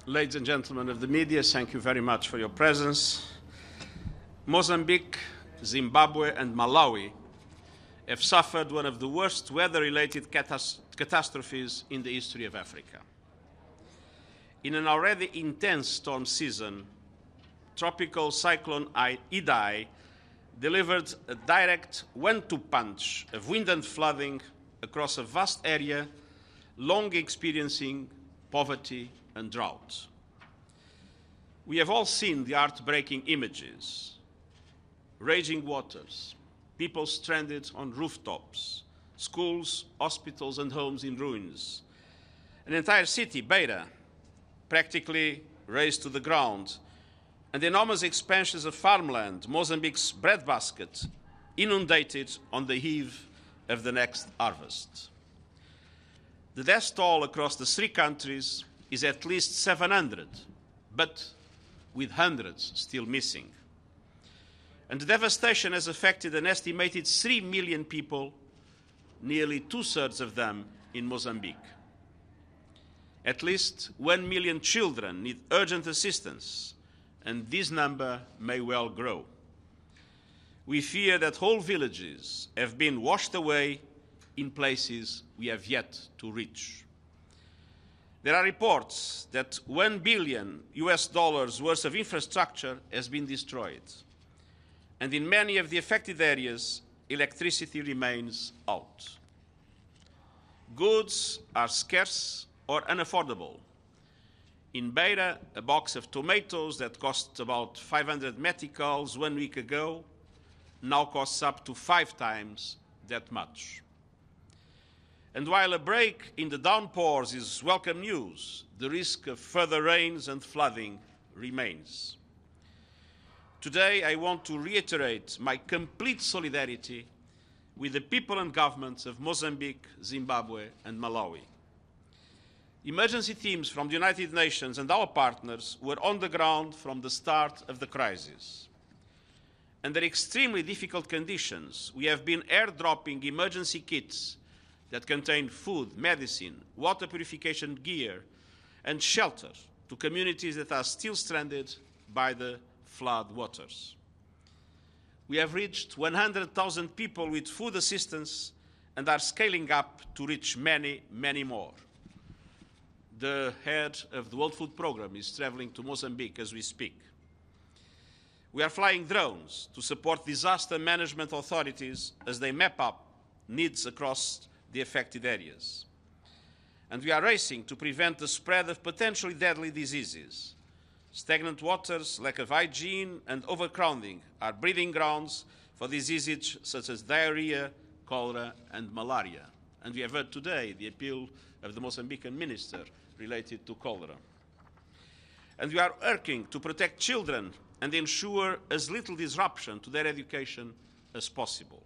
Ladies and gentlemen of the media, thank you very much for your presence. Mozambique, Zimbabwe, and Malawi have suffered one of the worst weather-related catastrophes in the history of Africa. In an already intense storm season, tropical Cyclone Idai delivered a direct one-two punch of wind and flooding across a vast area, long experiencing poverty and drought. We have all seen the heartbreaking images: raging waters, people stranded on rooftops, schools, hospitals, and homes in ruins, an entire city, Beira, practically razed to the ground, and enormous expanses of farmland, Mozambique's breadbasket, inundated on the eve of the next harvest. The death toll across the three countries is at least 700, but with hundreds still missing. And the devastation has affected an estimated 3 million people, nearly two-thirds of them in Mozambique. At least 1 million children need urgent assistance, and this number may well grow. We fear that whole villages have been washed away in places we have yet to reach. There are reports that $1 billion worth of infrastructure has been destroyed, and in many of the affected areas, electricity remains out. Goods are scarce or unaffordable. In Beira, a box of tomatoes that cost about 500 meticals 1 week ago now costs up to 5 times that much. And while a break in the downpours is welcome news, the risk of further rains and flooding remains. Today, I want to reiterate my complete solidarity with the people and governments of Mozambique, Zimbabwe, and Malawi. Emergency teams from the United Nations and our partners were on the ground from the start of the crisis. Under extremely difficult conditions, we have been airdropping emergency kits that contain food, medicine, water purification gear, and shelter to communities that are still stranded by the flood waters. We have reached 100,000 people with food assistance and are scaling up to reach many, many more. The head of the World Food Programme is traveling to Mozambique as we speak. We are flying drones to support disaster management authorities as they map up needs across the affected areas. And we are racing to prevent the spread of potentially deadly diseases. Stagnant waters, lack of hygiene, and overcrowding are breeding grounds for diseases such as diarrhea, cholera, and malaria. And we have heard today the appeal of the Mozambican minister related to cholera. And we are working to protect children and ensure as little disruption to their education as possible.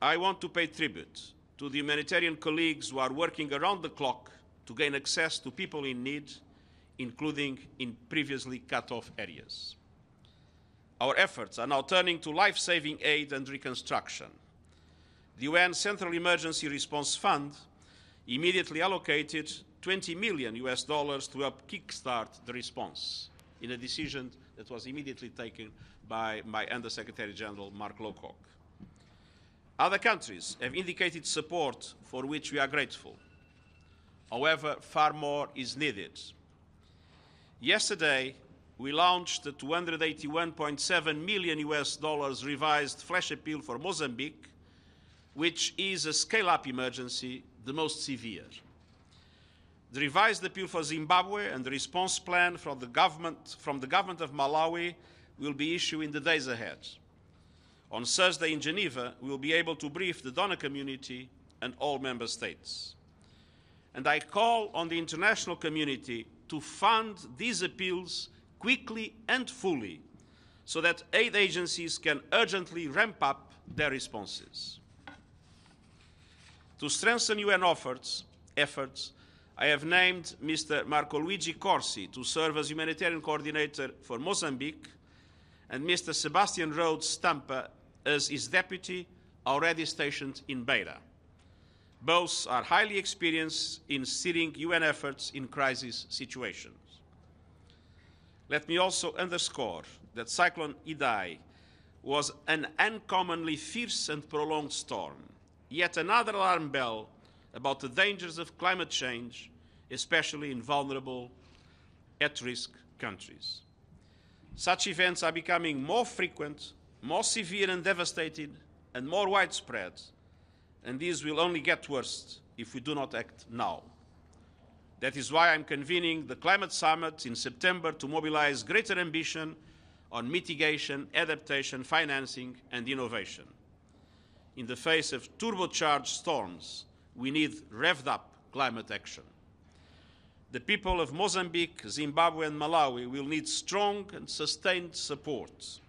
I want to pay tribute to the humanitarian colleagues who are working around the clock to gain access to people in need, including in previously cut-off areas. Our efforts are now turning to life-saving aid and reconstruction. The UN Central Emergency Response Fund immediately allocated $20 million to help kickstart the response, in a decision that was immediately taken by my Under-Secretary General, Mark Lowcock. Other countries have indicated support for which we are grateful. However, far more is needed. Yesterday, we launched the $281.7 million revised flash appeal for Mozambique, which is a scale-up emergency, the most severe. The revised appeal for Zimbabwe and the response plan from the government of Malawi will be issued in the days ahead. On Thursday in Geneva, we will be able to brief the donor community and all member states. And I call on the international community to fund these appeals quickly and fully so that aid agencies can urgently ramp up their responses. To strengthen UN efforts, I have named Mr. Marco Luigi Corsi to serve as humanitarian coordinator for Mozambique and Mr. Sebastian Rhodes Stampa as his deputy, already stationed in Beira. Both are highly experienced in steering UN efforts in crisis situations. Let me also underscore that Cyclone Idai was an uncommonly fierce and prolonged storm, yet another alarm bell about the dangers of climate change, especially in vulnerable, at-risk countries. Such events are becoming more frequent, more severe and devastating, and more widespread, and these will only get worse if we do not act now. That is why I'm convening the Climate Summit in September to mobilize greater ambition on mitigation, adaptation, financing, and innovation. In the face of turbocharged storms, we need revved-up climate action. The people of Mozambique, Zimbabwe, and Malawi will need strong and sustained support.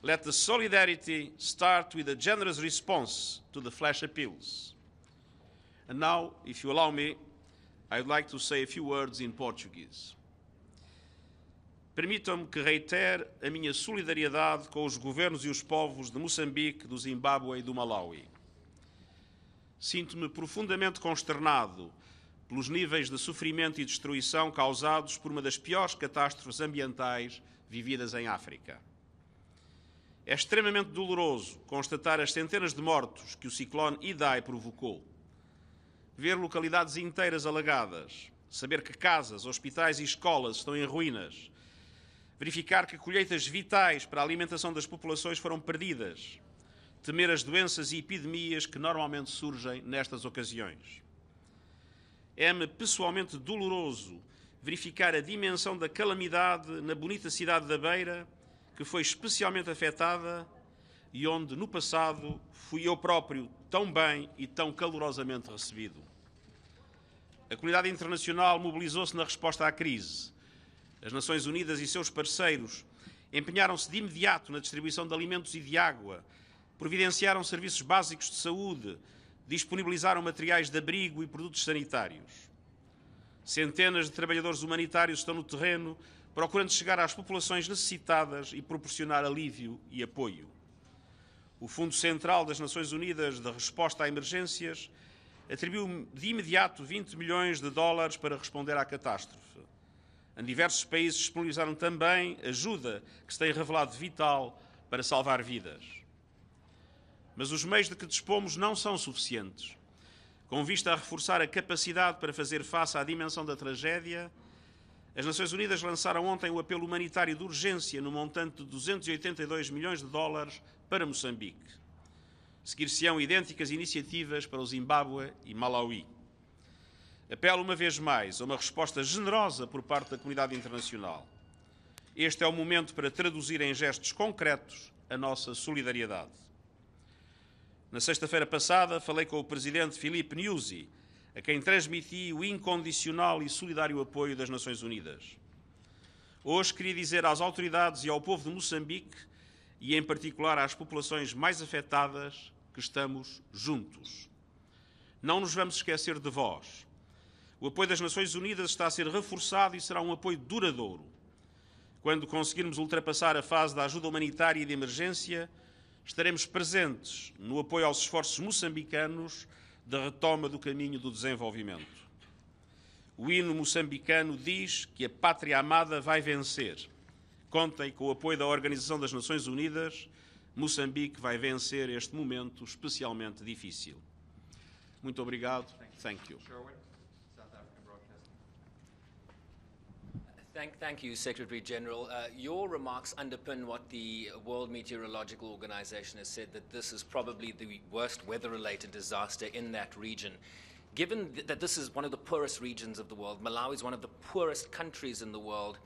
Let the solidarity start with a generous response to the flash appeals. And now, if you allow me, I would like to say a few words in Portuguese. Permitam-me que reitere a minha solidariedade com os governos e os povos de Moçambique, do Zimbábue e do Malawi. Sinto-me profundamente consternado pelos níveis de sofrimento e destruição causados por uma das piores catástrofes ambientais vividas em África. É extremamente doloroso constatar as centenas de mortos que o ciclone Idai provocou. Ver localidades inteiras alagadas, saber que casas, hospitais e escolas estão em ruínas, verificar que colheitas vitais para a alimentação das populações foram perdidas, temer as doenças e epidemias que normalmente surgem nestas ocasiões. É-me pessoalmente doloroso verificar a dimensão da calamidade na bonita cidade da Beira, que foi especialmente afetada e onde, no passado, fui eu próprio tão bem e tão calorosamente recebido. A comunidade internacional mobilizou-se na resposta à crise. As Nações Unidas e seus parceiros empenharam-se de imediato na distribuição de alimentos e de água, providenciaram serviços básicos de saúde, disponibilizaram materiais de abrigo e produtos sanitários. Centenas de trabalhadores humanitários estão no terreno, procurando chegar às populações necessitadas e proporcionar alívio e apoio. O Fundo Central das Nações Unidas de Resposta a Emergências atribuiu de imediato 20 milhões de dólares para responder à catástrofe. Em diversos países disponibilizaram também ajuda que se tem revelado vital para salvar vidas. Mas os meios de que dispomos não são suficientes. Com vista a reforçar a capacidade para fazer face à dimensão da tragédia, as Nações Unidas lançaram ontem o apelo humanitário de urgência no montante de 282 milhões de dólares para Moçambique. Seguir-se-ão idênticas iniciativas para o Zimbábue e Malawi. Apelo uma vez mais a uma resposta generosa por parte da comunidade internacional. Este é o momento para traduzir em gestos concretos a nossa solidariedade. Na sexta-feira passada, falei com o presidente Filipe Nyusi, a quem transmiti o incondicional e solidário apoio das Nações Unidas. Hoje queria dizer às autoridades e ao povo de Moçambique, e em particular às populações mais afetadas, que estamos juntos. Não nos vamos esquecer de vós. O apoio das Nações Unidas está a ser reforçado e será um apoio duradouro. Quando conseguirmos ultrapassar a fase da ajuda humanitária e de emergência, estaremos presentes no apoio aos esforços moçambicanos da retoma do caminho do desenvolvimento. O hino moçambicano diz que a pátria amada vai vencer. Contem com o apoio da Organização das Nações Unidas. Moçambique vai vencer este momento especialmente difícil. Muito obrigado. Thank you. Thank you, Secretary-General. Your remarks underpin what the World Meteorological Organization has said, that this is probably the worst weather-related disaster in that region. Given that this is one of the poorest regions of the world, Malawi is one of the poorest countries in the world,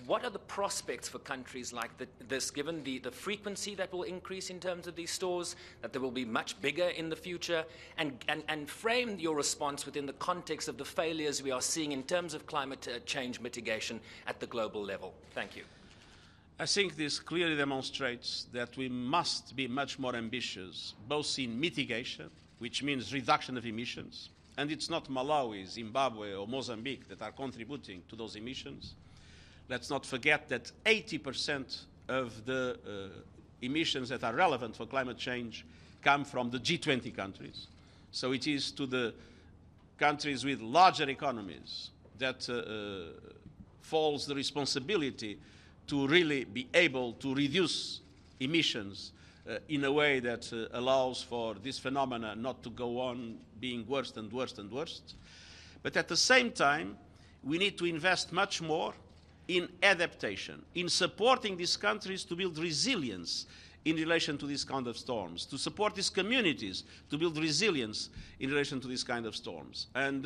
what are the prospects for countries like this, given the frequency that will increase in terms of these stores, that they will be much bigger in the future, and frame your response within the context of the failures we are seeing in terms of climate change mitigation at the global level? Thank you. I think this clearly demonstrates that we must be much more ambitious, both in mitigation, which means reduction of emissions, and it's not Malawi, Zimbabwe or Mozambique that are contributing to those emissions. Let's not forget that 80% of the emissions that are relevant for climate change come from the G20 countries. So it is to the countries with larger economies that falls the responsibility to really be able to reduce emissions in a way that allows for this phenomena not to go on being worse and worse and worse. But at the same time, we need to invest much more in adaptation, in supporting these countries to build resilience in relation to these kind of storms, to support these communities to build resilience in relation to these kind of storms. And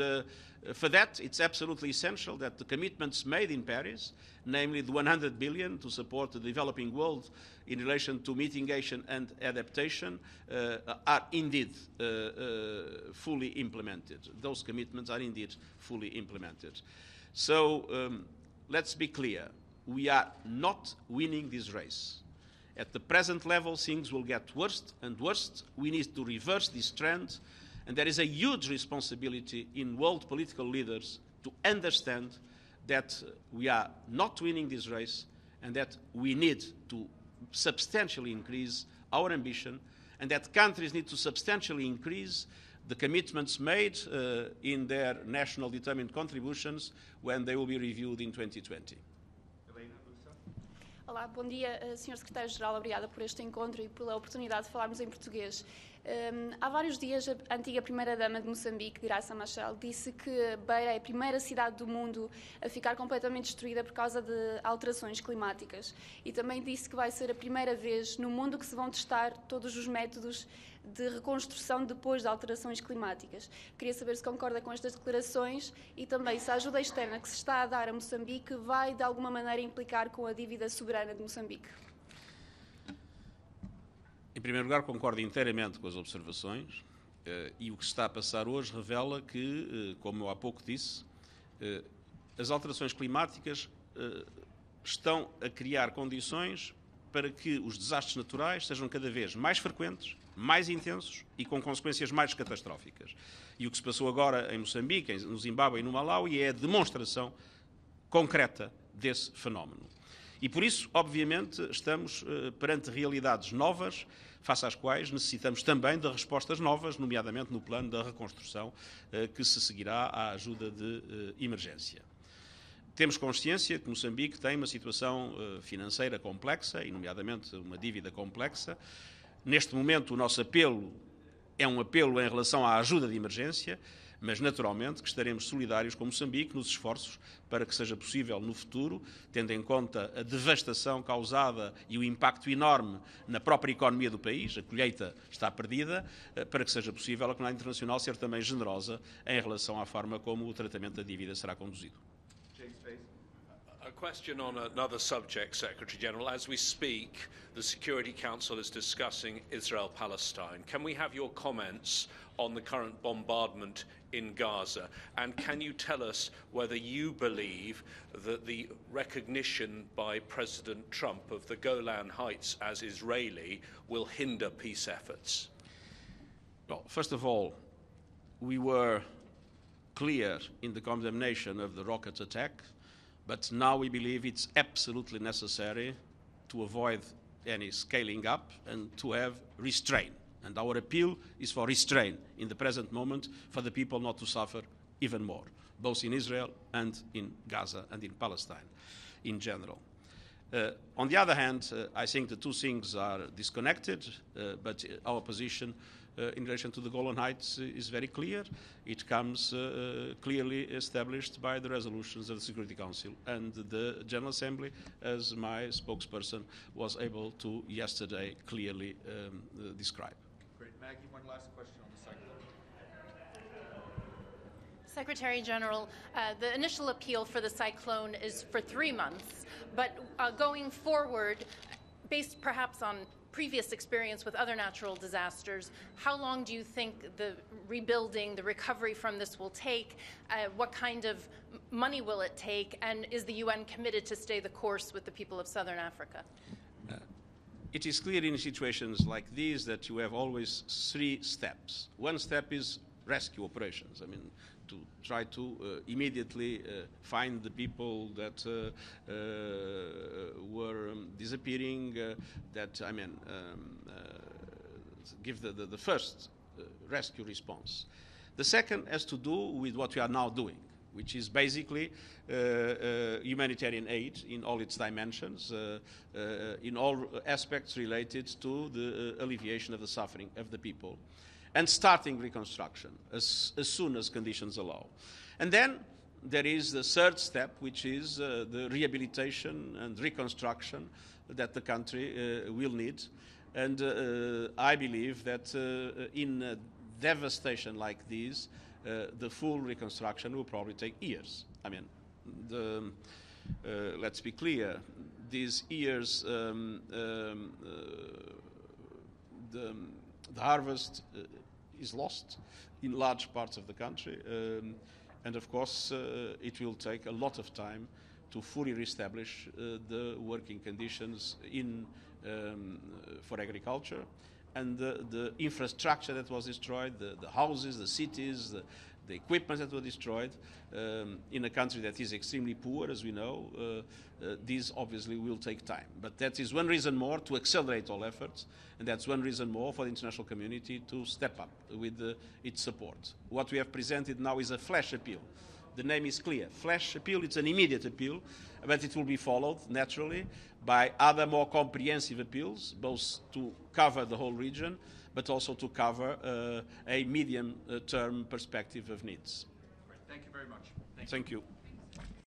for that, it's absolutely essential that the commitments made in Paris, namely the 100 billion to support the developing world in relation to mitigation and adaptation, are indeed fully implemented. Those commitments are indeed fully implemented. So let's be clear, we are not winning this race. At the present level, things will get worse and worse. We need to reverse this trend, and there is a huge responsibility in world political leaders to understand that we are not winning this race and that we need to substantially increase our ambition, and that countries need to substantially increase the commitments made in their national determined contributions when they will be reviewed in 2020. Olá, bom dia, Sr. Secretário-Geral. Obrigada por este encontro e pela oportunidade de falarmos em português. Há vários dias, a antiga Primeira-Dama de Moçambique, Graça Machel, disse que Beira é a primeira cidade do mundo a ficar completamente destruída por causa de alterações climáticas. E também disse que vai ser a primeira vez no mundo que se vão testar todos os métodos de reconstrução depois de alterações climáticas. Queria saber se concorda com estas declarações e também se a ajuda externa que se está a dar a Moçambique vai, de alguma maneira, implicar com a dívida soberana de Moçambique. Em primeiro lugar, concordo inteiramente com as observações e o que se está a passar hoje revela que, como eu há pouco disse, as alterações climáticas estão a criar condições para que os desastres naturais sejam cada vez mais frequentes, mais intensos e com consequências mais catastróficas. E o que se passou agora em Moçambique, no Zimbábue e no Malawi é a demonstração concreta desse fenómeno. E por isso, obviamente, estamos perante realidades novas, face às quais necessitamos também de respostas novas, nomeadamente no plano da reconstrução, que se seguirá à ajuda de emergência. Temos consciência que Moçambique tem uma situação financeira complexa, e nomeadamente uma dívida complexa. Neste momento, o nosso apelo é um apelo em relação à ajuda de emergência, mas naturalmente que estaremos solidários com Moçambique nos esforços para que seja possível no futuro, tendo em conta a devastação causada e o impacto enorme na própria economia do país, a colheita está perdida, para que seja possível a comunidade internacional ser também generosa em relação à forma como o tratamento da dívida será conduzido. A question on another subject, Secretary-General. As we speak, the Security Council is discussing Israel-Palestine. Can we have your comments on the current bombardment in Gaza? And can you tell us whether you believe that the recognition by President Trump of the Golan Heights as Israeli will hinder peace efforts? Well, first of all, we were clear in the condemnation of the rocket attack. But now we believe it's absolutely necessary to avoid any scaling up and to have restraint. And our appeal is for restraint in the present moment for the people not to suffer even more, both in Israel and in Gaza and in Palestine in general. On the other hand, I think the two things are disconnected, but our position in relation to the Golan Heights is very clear. It comes clearly established by the resolutions of the Security Council and the General Assembly, as my spokesperson was able to yesterday clearly describe. Great. Maggie, one last question on the cyclone. Secretary General, the initial appeal for the cyclone is for 3 months, but going forward, based perhaps on previous experience with other natural disasters, how long do you think the rebuilding, the recovery from this will take? What kind of money will it take? And is the UN committed to stay the course with the people of Southern Africa? It is clear in situations like these that you have always 3 steps. One step is rescue operations. I mean, to try to immediately find the people that were disappearing, give the first rescue response. The second has to do with what we are now doing, which is basically humanitarian aid in all its dimensions, in all aspects related to the alleviation of the suffering of the people, and starting reconstruction as soon as conditions allow. And then there is the third step, which is the rehabilitation and reconstruction that the country will need. And I believe that in a devastation like this, the full reconstruction will probably take years. I mean, let's be clear, these years, the harvest is lost in large parts of the country. And of course, it will take a lot of time to fully reestablish the working conditions for agriculture, and the infrastructure that was destroyed, the houses, the cities, the equipment that was destroyed in a country that is extremely poor, as we know. This obviously will take time. But that is one reason more to accelerate all efforts, and that's one reason more for the international community to step up with its support. What we have presented now is a flash appeal. The name is clear. Flash appeal, it's an immediate appeal, but it will be followed, naturally, by other more comprehensive appeals, both to cover the whole region, but also to cover a medium-term perspective of needs. Thank you very much. Thank you.